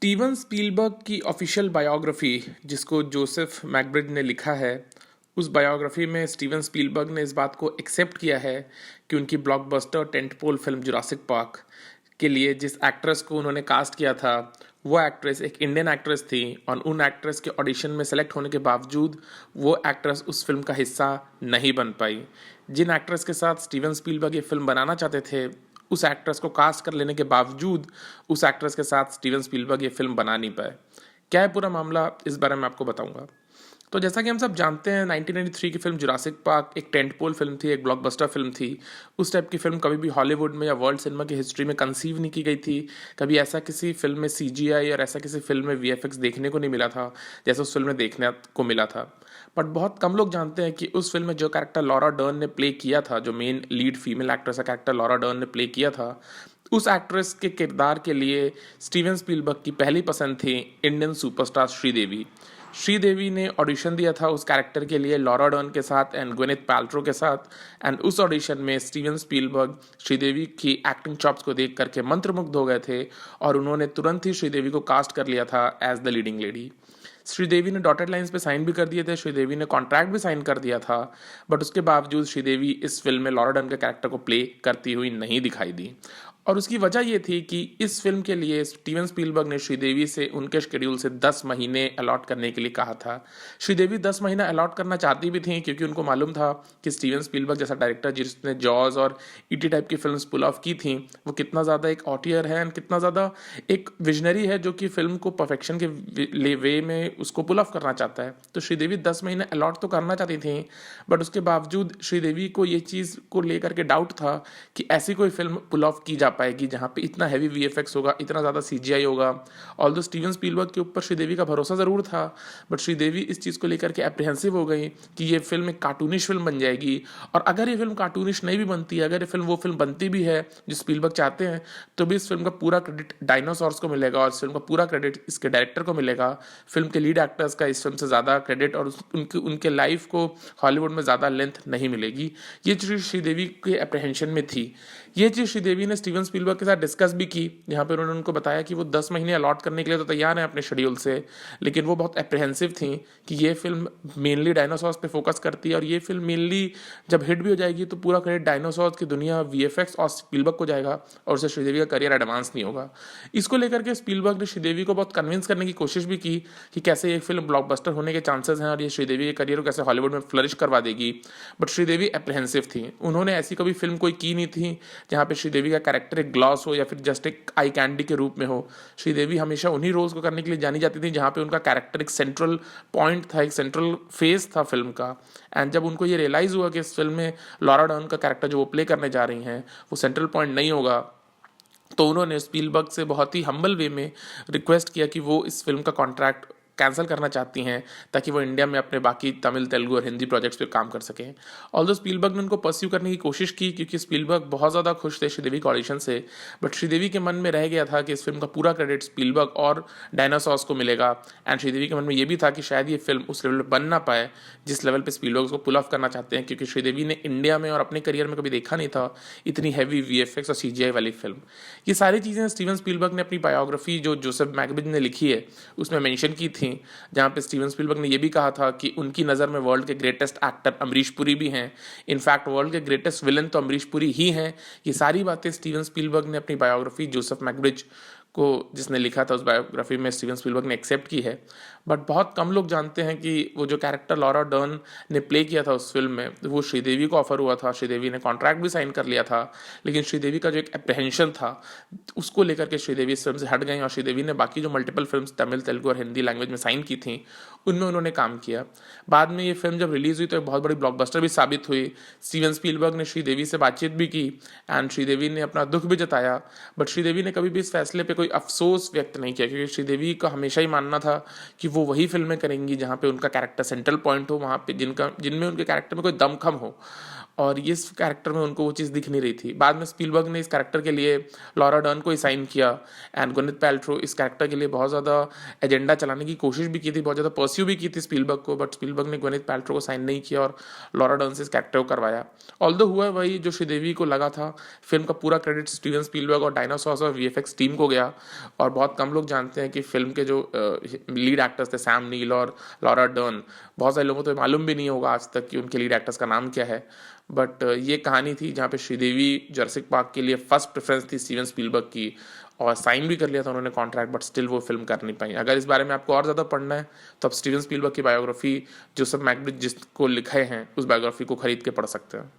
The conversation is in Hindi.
स्टीवन स्पीलबर्ग की ऑफिशियल बायोग्राफी जिसको जोसेफ मैकब्रिड ने लिखा है, उस बायोग्राफी में स्टीवन स्पीलबर्ग ने इस बात को एक्सेप्ट किया है कि उनकी ब्लॉकबस्टर टेंटपोल फिल्म जुरासिक पार्क के लिए जिस एक्ट्रेस को उन्होंने कास्ट किया था वो एक्ट्रेस एक इंडियन एक्ट्रेस थी और उन एक्ट्रेस के ऑडिशन में सेलेक्ट होने के बावजूद वो एक्ट्रेस उस फिल्म का हिस्सा नहीं बन पाई। जिन एक्ट्रेस के साथ स्टीवन स्पीलबर्ग ये फिल्म बनाना चाहते थे, उस एक्ट्रेस को कास्ट कर लेने के बावजूद उस एक्ट्रेस के साथ स्टीवन स्पीलबर्ग ये फिल्म बना नहीं पाए। क्या है पूरा मामला, इस बारे में आपको बताऊंगा। तो जैसा कि हम सब जानते हैं, 1993 की फिल्म जुरासिक पार्क एक टेंटपोल फिल्म थी, एक ब्लॉकबस्टर फिल्म थी। उस टाइप की फिल्म कभी भी हॉलीवुड में या वर्ल्ड सिनेमा की हिस्ट्री में कंसीव नहीं की गई थी। कभी ऐसा किसी फिल्म में सीजीआई और ऐसा किसी फिल्म में वीएफएक्स देखने को नहीं मिला था जैसा उस फिल्म में देखने को मिला था। बट बहुत कम लोग जानते हैं कि उस फिल्म में जो कैरेक्टर लॉरा डर्न ने प्ले किया था, जो मेन लीड फीमेल एक्ट्रेस का कैरेक्टर लॉरा डर्न ने प्ले किया था, उस एक्ट्रेस के किरदार के लिए स्टीवन स्पीलबर्ग की पहली पसंद थी इंडियन सुपरस्टार श्रीदेवी। श्रीदेवी ने ऑडिशन दिया था उस कैरेक्टर के लिए लॉरा डर्न के साथ एंड ग्विनेथ पैल्ट्रो के साथ। एंड उस ऑडिशन में स्टीवन स्पीलबर्ग श्रीदेवी की एक्टिंग चॉप्स को देख करके मंत्रमुग्ध हो गए थे और उन्होंने तुरंत ही श्रीदेवी को कास्ट कर लिया था as the leading lady. Sridevi ने डॉटेड लाइंस पे साइन भी कर दिए थे, श्रीदेवी ने कॉन्ट्रैक्ट भी साइन कर दिया था, बट उसके बावजूद श्रीदेवी इस फिल्म में लॉरा डर्न के कैरेक्टर को प्ले करती हुई नहीं दिखाई दी। और उसकी वजह ये थी कि इस फिल्म के लिए स्टीवन स्पीलबर्ग ने श्रीदेवी से उनके शेड्यूल से 10 महीने अलॉट करने के लिए कहा था। श्रीदेवी 10 महीना अलॉट करना चाहती भी थी क्योंकि उनको मालूम था कि स्टीवन स्पीलबर्ग जैसा डायरेक्टर जिसने जॉज और ईटी टाइप की फिल्म्स पुल ऑफ की थी, वो कितना ज़्यादा एक ऑटियर है एंड कितना ज़्यादा एक विजनरी है जो कि फिल्म को परफेक्शन के वे में उसको पुल ऑफ करना चाहता है। तो श्रीदेवी 10 महीने अलॉट तो करना चाहती थी, बट उसके बावजूद श्रीदेवी को ये चीज़ को लेकर के डाउट था कि ऐसी कोई फिल्म पुल ऑफ की जा पाएगी जहाँ पे इतना हैवी वीएफएक्स होगा, इतना ज़्यादा सीजीआई होगा। ऑल्दो स्टीवन स्पीलबर्ग के ऊपर श्रीदेवी का भरोसा ज़रूर था, बट श्रीदेवी इस चीज़ को लेकर के एप्रीहेंसिव हो गई कि ये फिल्म एक कार्टूनिश फिल्म बन जाएगी। और अगर ये फिल्म कार्टूनिश नहीं भी बनती है, अगर ये फिल्म वो फिल्म बनती भी है जो स्पीलबर्ग चाहते हैं, तो भी इस फिल्म का पूरा क्रेडिट डायनासोर्स को मिलेगा और इस फिल्म का पूरा क्रेडिट इसके डायरेक्टर को मिलेगा। फिल्म के लीड एक्टर्स का इस फिल्म से ज़्यादा क्रेडिट और उनके लाइफ को हॉलीवुड में ज़्यादा लेंथ नहीं मिलेगी। ये चीज़ श्रीदेवी के एप्रीहेंशन में थी। ये चीज़ श्रीदेवी ने स्टीवन स्पीलबर्ग के साथ डिस्कस भी की, जहाँ पर उन्होंने उनको बताया कि वो 10 महीने अलॉट करने के लिए तो तैयार हैं अपने शेड्यूल से, लेकिन वो बहुत एप्रीहेंसिव थी कि ये फिल्म मेनली डायनासोर्स पे फोकस करती है और ये फिल्म मेनली जब हिट भी हो जाएगी तो पूरा क्रेडिट डायनासोर्स की दुनिया वीएफएक्स और स्पीलबर्ग को जाएगा और उससे श्रीदेवी का करियर एडवांस नहीं होगा। इसको लेकर के स्पीलबर्ग ने श्रीदेवी को बहुत कन्विंस करने की कोशिश भी की कि कैसे ये फिल्म ब्लॉकबस्टर होने के चांसेस हैं और ये श्रीदेवी के करियर को कैसे हॉलीवुड में फ्लरिश करवा देगी, बट श्रीदेवी एप्रीहेंसिव थी। उन्होंने ऐसी कभी फिल्म कोई की नहीं थी जहाँ पे श्रीदेवी का कैरेक्टर एक ग्लॉस हो या फिर जस्ट एक आई कैंडी के रूप में हो। श्रीदेवी हमेशा उन्हीं रोल्स को करने के लिए जानी जाती थी जहाँ पे उनका कैरेक्टर एक सेंट्रल पॉइंट था, एक सेंट्रल फेस था फिल्म का। एंड जब उनको ये रियलाइज़ हुआ कि इस फिल्म में लॉरा डर्न का कैरेक्टर जो वो प्ले करने जा रही हैं वो सेंट्रल पॉइंट नहीं होगा, तो उन्होंने स्पीलबर्ग से बहुत ही हम्बल वे में रिक्वेस्ट किया कि वो इस फिल्म का कॉन्ट्रैक्ट कैंसिल करना चाहती हैं ताकि वो इंडिया में अपने बाकी तमिल, तेलुगु और हिंदी प्रोजेक्ट्स पे काम कर सकें। ऑल्दो स्पीलबर्ग ने उनको परस्यू करने की कोशिश की क्योंकि स्पीलबर्ग बहुत ज़्यादा खुश थे श्रीदेवी के ऑडिशन से, बट श्रीदेवी के मन में रह गया था कि इस फिल्म का पूरा क्रेडिट स्पीलबर्ग और डायनासोर्स को मिलेगा। एंड श्रीदेवी के मन में ये भी था कि शायद ये फिल्म उस लेवल पर बन ना पाए जिस लेवल पर स्पीलबर्ग उसको पुल ऑफ करना चाहते हैं, क्योंकि श्रीदेवी ने इंडिया में और अपने करियर में कभी देखा नहीं था इतनी हैवी वीएफएक्स और सीजीआई वाली फिल्म। ये सारी चीज़ें स्टीवन स्पीलबर्ग ने अपनी बायोग्राफी जो जोसेफ मैकब्रिड ने लिखी है उसमें मेंशन की थी, जहाँ पे स्टीवन स्पीलबर्ग ने यह भी कहा था कि उनकी नज़र में वर्ल्ड के ग्रेटेस्ट एक्टर अमरीश पुरी भी हैं, इनफैक्ट वर्ल्ड के ग्रेटेस्ट विलन तो अमरीश पुरी ही हैं। ये सारी बातें स्टीवन स्पीलबर्ग ने अपनी बायोग्राफी जोसेफ मैकब्रिज को जिसने लिखा था उस बायोग्राफी में स्टीवन स्पीलबर्ग ने एक्सेप्ट की है। बट बहुत कम लोग जानते हैं कि वो जो कैरेक्टर लॉरा डर्न ने प्ले किया था उस फिल्म में वो श्रीदेवी को ऑफर हुआ था, श्रीदेवी ने कॉन्ट्रैक्ट भी साइन कर लिया था, लेकिन श्रीदेवी का जो एक एप्रीहेंशन था उसको लेकर के श्रीदेवी इस फिल्म से हट गई और श्रीदेवी ने बाकी जो मल्टीपल फिल्म तमिल, तेलुगु और हिंदी लैंग्वेज में साइन की थी उनमें उन्होंने काम किया। बाद में ये फिल्म जब रिलीज़ हुई तो एक बहुत बड़ी ब्लॉकबस्टर भी साबित हुई। स्टीवन स्पीलबर्ग ने श्रीदेवी से बातचीत भी की एंड श्रीदेवी ने अपना दुख भी जताया, बट श्रीदेवी ने कभी भी इस फैसले पे कोई अफसोस व्यक्त नहीं किया क्योंकि श्रीदेवी का हमेशा ही मानना था कि वो वही फिल्में करेंगी जहाँ पे उनका कैरेक्टर सेंट्रल पॉइंट हो, वहाँ पे जिनमें उनके कैरेक्टर में कोई दमखम हो, और इस कैरेक्टर में उनको वो चीज़ दिख नहीं रही थी। बाद में स्पीलबर्ग ने इस कैरेक्टर के लिए लॉरा डर्न को ही साइन किया एंड ग्विनेथ पैल्ट्रो इस कैरेक्टर के लिए बहुत ज़्यादा एजेंडा चलाने की कोशिश भी की थी, बहुत ज़्यादा परस्यू भी की थी स्पीलबर्ग को, बट स्पीलबर्ग ने ग्विनेथ पैल्ट्रो को साइन नहीं किया और लॉरा डर्न से इस कैरेक्टर को करवाया। ऑल्दो हुआ वही जो श्रीदेवी को लगा था, फिल्म का पूरा क्रेडिट स्टीवन स्पीलबर्ग और डायनासोर्स और वीएफएक्स टीम को गया, किया। और बहुत कम लोग जानते हैं कि फिल्म के जो लीड एक्टर्स थे सैम नील और लॉरा डर्न, बहुत सारे लोगों को तो मालूम भी नहीं होगा आज तक कि उनके लीड एक्टर्स का नाम क्या है। बट ये कहानी थी जहाँ पे श्रीदेवी जुरासिक पार्क के लिए फर्स्ट प्रेफरेंस थी स्टीवन स्पीलबर्ग की, और साइन भी कर लिया था उन्होंने कॉन्ट्रैक्ट, बट स्टिल वो फिल्म कर नहीं पाई। अगर इस बारे में आपको और ज़्यादा पढ़ना है तो आप स्टीवन स्पीलबर्ग की बायोग्राफी जोसेफ मैकब्रिड जिसको लिखे हैं उस बायोग्राफी को खरीद के पढ़ सकते हैं।